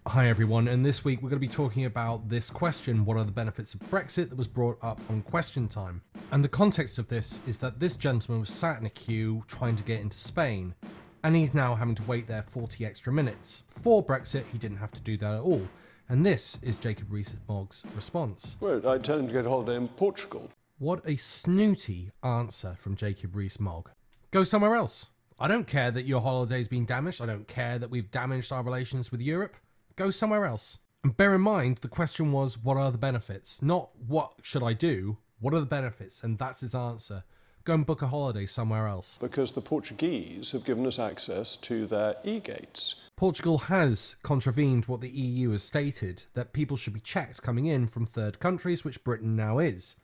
Hi everyone, and this week we're going to be talking about this question, what are the benefits of Brexit, that was brought up on Question Time. And the context of this is that this gentleman was sat in a queue trying to get into Spain, and he's now having to wait there 40 extra minutes. For Brexit, he didn't have to do that at all. And this is Jacob Rees Mogg's response. Well, I tell him to get a holiday in Portugal. What a snooty answer from Jacob Rees Mogg. Go somewhere else. I don't care that your holiday's been damaged. I don't care that we've damaged our relations with Europe. Go somewhere else. And bear in mind, the question was, what are the benefits? Not what should I do? What are the benefits? And that's his answer. Go and book a holiday somewhere else. Because the Portuguese have given us access to their e-gates. Portugal has contravened what the EU has stated, that people should be checked coming in from third countries, which Britain now is.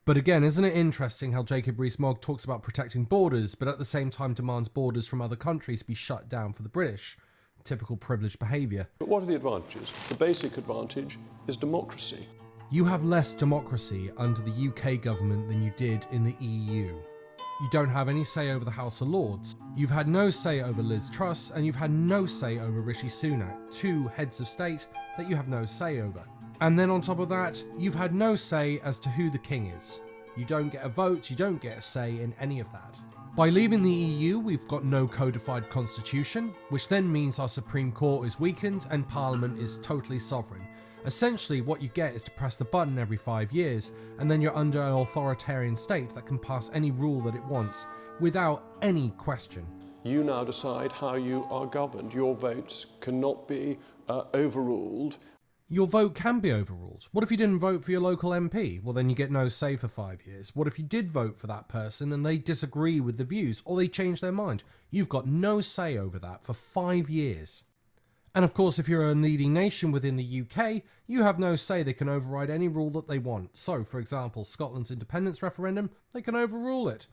But again, isn't it interesting how Jacob Rees Mogg talks about protecting borders, but at the same time demands borders from other countries be shut down for the British? Typical privileged behaviour. But what are the advantages? The basic advantage is democracy. You have less democracy under the UK government than you did in the EU. You don't have any say over the House of Lords. You've had no say over Liz Truss, and you've had no say over Rishi Sunak, two heads of state that you have no say over. And then on top of that, you've had no say as to who the king is. You don't get a vote, you don't get a say in any of that. By leaving the EU, we've got no codified constitution, which then means our Supreme Court is weakened and Parliament is totally sovereign. Essentially, what you get is to press the button every 5 years, and then you're under an authoritarian state that can pass any rule that it wants, without any question. You now decide how you are governed. Your votes cannot be overruled. Your vote can be overruled. What if you didn't vote for your local MP? Well, then you get no say for 5 years. What if you did vote for that person and they disagree with the views, or they change their mind? You've got no say over that for 5 years. And of course, if you're a leading nation within the UK, you have no say. They can override any rule that they want. So, for example, Scotland's independence referendum, they can overrule it.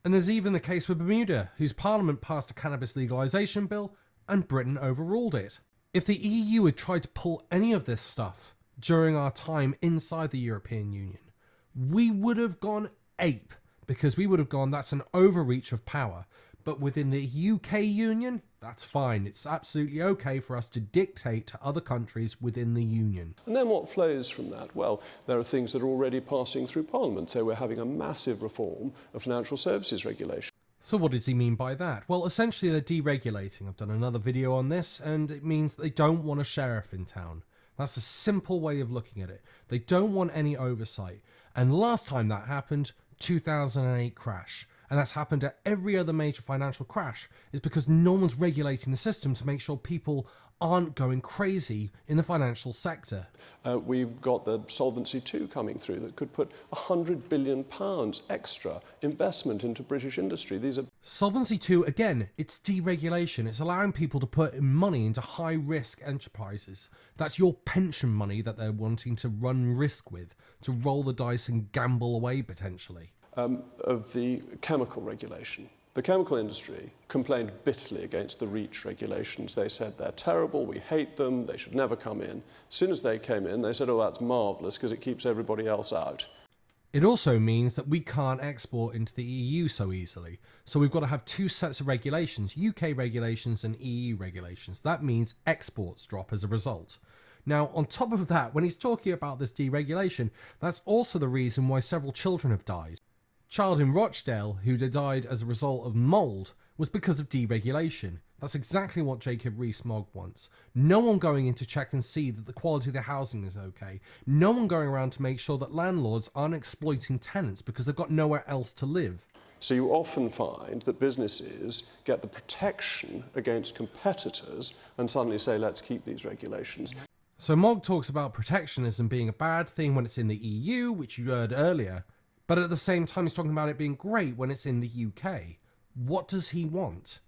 And there's even the case with Bermuda, whose parliament passed a cannabis legalisation bill, and Britain overruled it. If the EU had tried to pull any of this stuff during our time inside the European Union, we would have gone ape, because we would have gone, that's an overreach of power. But within the UK Union, that's fine. It's absolutely okay for us to dictate to other countries within the Union. And then what flows from that? Well, there are things that are already passing through Parliament. So we're having a massive reform of financial services regulation. So what does he mean by that? Well, essentially they're deregulating. I've done another video on this, and it means they don't want a sheriff in town. That's a simple way of looking at it. They don't want any oversight. And last time that happened, 2008 crash. And that's happened at every other major financial crash, is because no one's regulating the system to make sure people aren't going crazy in the financial sector. We've got the Solvency II coming through that could put £100 billion extra investment into British industry. These are Solvency II, again, it's deregulation. It's allowing people to put money into high-risk enterprises. That's your pension money that they're wanting to run risk with, to roll the dice and gamble away potentially. Of the chemical regulation. The chemical industry complained bitterly against the REACH regulations. They said they're terrible, we hate them, they should never come in. As soon as they came in, they said, oh, that's marvellous because it keeps everybody else out. It also means that we can't export into the EU so easily. So we've got to have two sets of regulations, UK regulations and EU regulations. That means exports drop as a result. Now, on top of that, when he's talking about this deregulation, that's also the reason why several children have died. Child in Rochdale who died as a result of mould was because of deregulation. That's exactly what Jacob Rees Mogg wants. No one going in to check and see that the quality of the housing is okay. No one going around to make sure that landlords aren't exploiting tenants because they've got nowhere else to live. So you often find that businesses get the protection against competitors and suddenly say, let's keep these regulations. So Mogg talks about protectionism being a bad thing when it's in the EU, which you heard earlier. But at the same time, he's talking about it being great when it's in the UK. What does he want?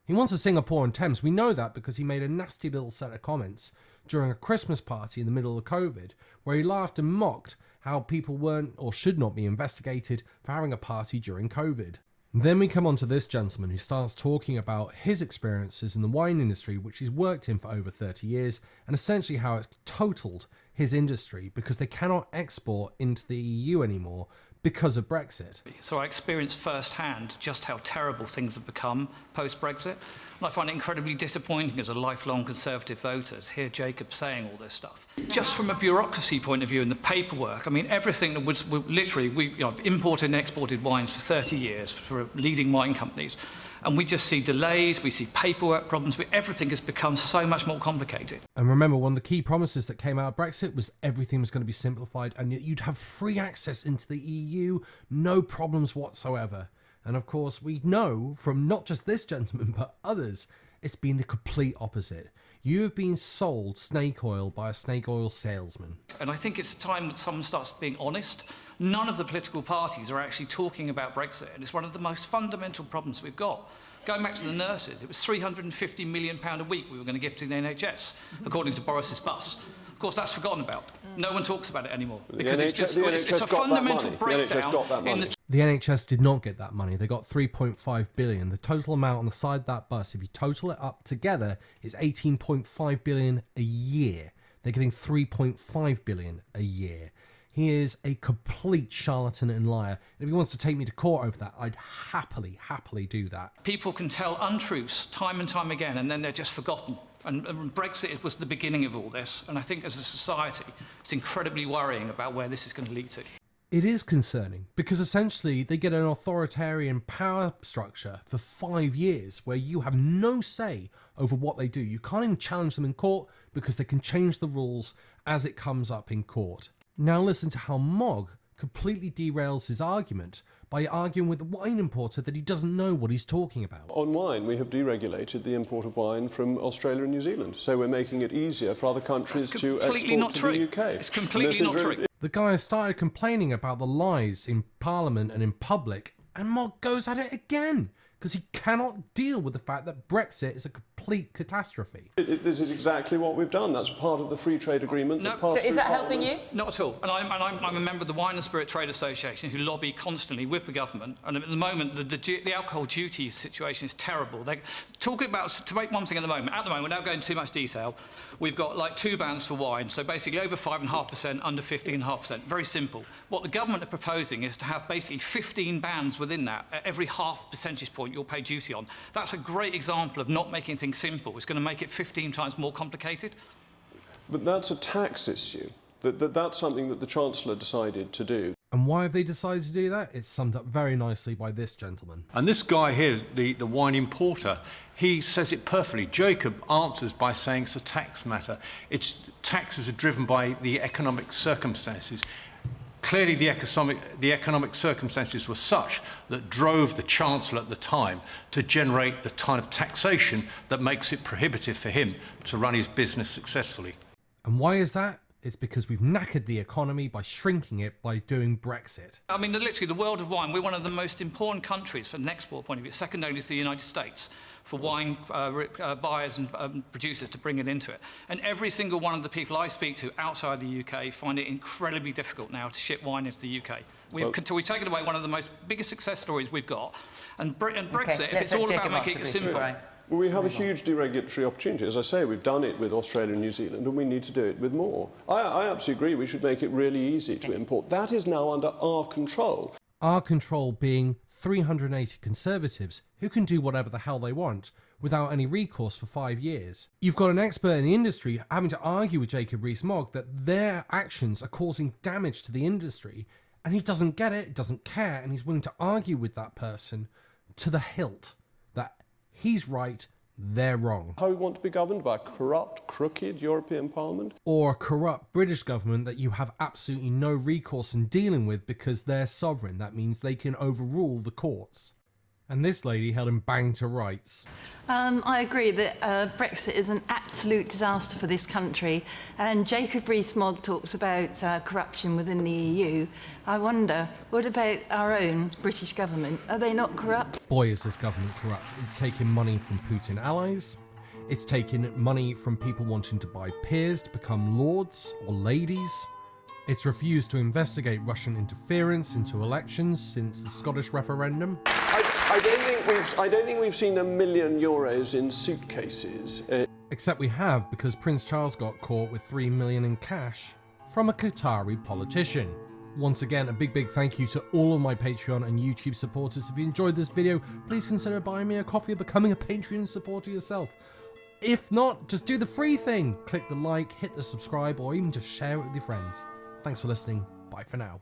He wants a Singapore on Thames. We know that because he made a nasty little set of comments during a Christmas party in the middle of COVID, where he laughed and mocked how people weren't or should not be investigated for having a party during COVID. Then we come on to this gentleman who starts talking about his experiences in the wine industry, which he's worked in for over 30 years, and essentially how it's totaled his industry because they cannot export into the EU anymore because of Brexit. So I experienced firsthand just how terrible things have become post-Brexit. And I find it incredibly disappointing as a lifelong Conservative voter to hear Jacob saying all this stuff. Just from a bureaucracy point of view and the paperwork, I mean, everything that was literally, we imported and exported wines for 30 years for leading wine companies. And we just see delays, we see paperwork problems, everything has become so much more complicated. And remember, one of the key promises that came out of Brexit was everything was going to be simplified and you'd have free access into the EU, no problems whatsoever. And of course, we know from not just this gentleman, but others, it's been the complete opposite. You have been sold snake oil by a snake oil salesman. And I think it's time that someone starts being honest. None of the political parties are actually talking about Brexit, and it's one of the most fundamental problems we've got. Going back to the nurses, it was £350 million a week we were going to give to the NHS, according to Boris's bus. Of course, that's forgotten about. No one talks about it anymore because it's a fundamental breakdown in the... The NHS did not get that money. They got 3.5 billion. The total amount on the side of that bus, if you total it up together, is 18.5 billion a year. They're getting 3.5 billion a year. He is a complete charlatan and liar. And if he wants to take me to court over that, I'd happily do that. People can tell untruths time and time again, and then they're just forgotten. And Brexit was the beginning of all this. And I think as a society, it's incredibly worrying about where this is going to lead to. It is concerning because essentially they get an authoritarian power structure for 5 years where you have no say over what they do. You can't even challenge them in court because they can change the rules as it comes up in court. Now listen to how Mogg completely derails his argument by arguing with the wine importer that he doesn't know what he's talking about. On wine, we have deregulated the import of wine from Australia and New Zealand, so we're making it easier for other countries to export to the UK. It's completely not true. The guy started complaining about the lies in Parliament and in public, and Mogg goes at it again because he cannot deal with the fact that Brexit is a complete catastrophe. This is exactly what we've done. That's part of the free trade agreement. No. So is that helping you? Not at all. And I'm a member of the Wine and Spirit Trade Association who lobby constantly with the government. And at the moment, the alcohol duty situation is terrible. They're talking about, to make one thing at the moment, without going into too much detail, we've got like 2 bans for wine. So basically over 5.5%, under 15.5%. Very simple. What the government are proposing is to have basically 15 bans within that. At every half percentage point you'll pay duty on. That's a great example of not making things simple. It's going to make it 15 times more complicated. But that's a tax issue. That's something that the Chancellor decided to do. And why have they decided to do that? It's summed up very nicely by this gentleman. And this guy here, the wine importer, he says it perfectly. Jacob answers by saying it's a tax matter. Taxes are driven by the economic circumstances. Clearly, the economic circumstances were such that drove the Chancellor at the time to generate the kind of taxation that makes it prohibitive for him to run his business successfully. And why is that? It's because we've knackered the economy by shrinking it by doing Brexit. I mean, literally, the world of wine, we're one of the most important countries from an export point of view, second only to the United States, for wine buyers and producers to bring it into it. And every single one of the people I speak to outside the UK find it incredibly difficult now to ship wine into the UK. We've taken away one of the biggest success stories we've got. And Brexit, if it's all about making it simple... Well, we have a huge deregulatory opportunity. As I say, we've done it with Australia and New Zealand, and we need to do it with more. I absolutely agree we should make it really easy to import. That is now under our control. Our control being 380 Conservatives who can do whatever the hell they want without any recourse for 5 years. You've got an expert in the industry having to argue with Jacob Rees Mogg that their actions are causing damage to the industry, and he doesn't get it, doesn't care, and he's willing to argue with that person to the hilt that he's right, they're wrong. How we want to be governed by a corrupt, crooked European Parliament? Or a corrupt British government that you have absolutely no recourse in dealing with because they're sovereign. That means they can overrule the courts. And this lady held him bang to rights. I agree that Brexit is an absolute disaster for this country. And Jacob Rees-Mogg talks about corruption within the EU. I wonder, what about our own British government? Are they not corrupt? Boy, is this government corrupt. It's taking money from Putin allies. It's taking money from people wanting to buy peers to become lords or ladies. It's refused to investigate Russian interference into elections since the Scottish referendum. I don't think we've seen €1 million in suitcases. Except we have, because Prince Charles got caught with $3 million in cash from a Qatari politician. Once again, a big thank you to all of my Patreon and YouTube supporters. If you enjoyed this video, please consider buying me a coffee or becoming a Patreon supporter yourself. If not, just do the free thing. Click the like, hit the subscribe, or even just share it with your friends. Thanks for listening. Bye for now.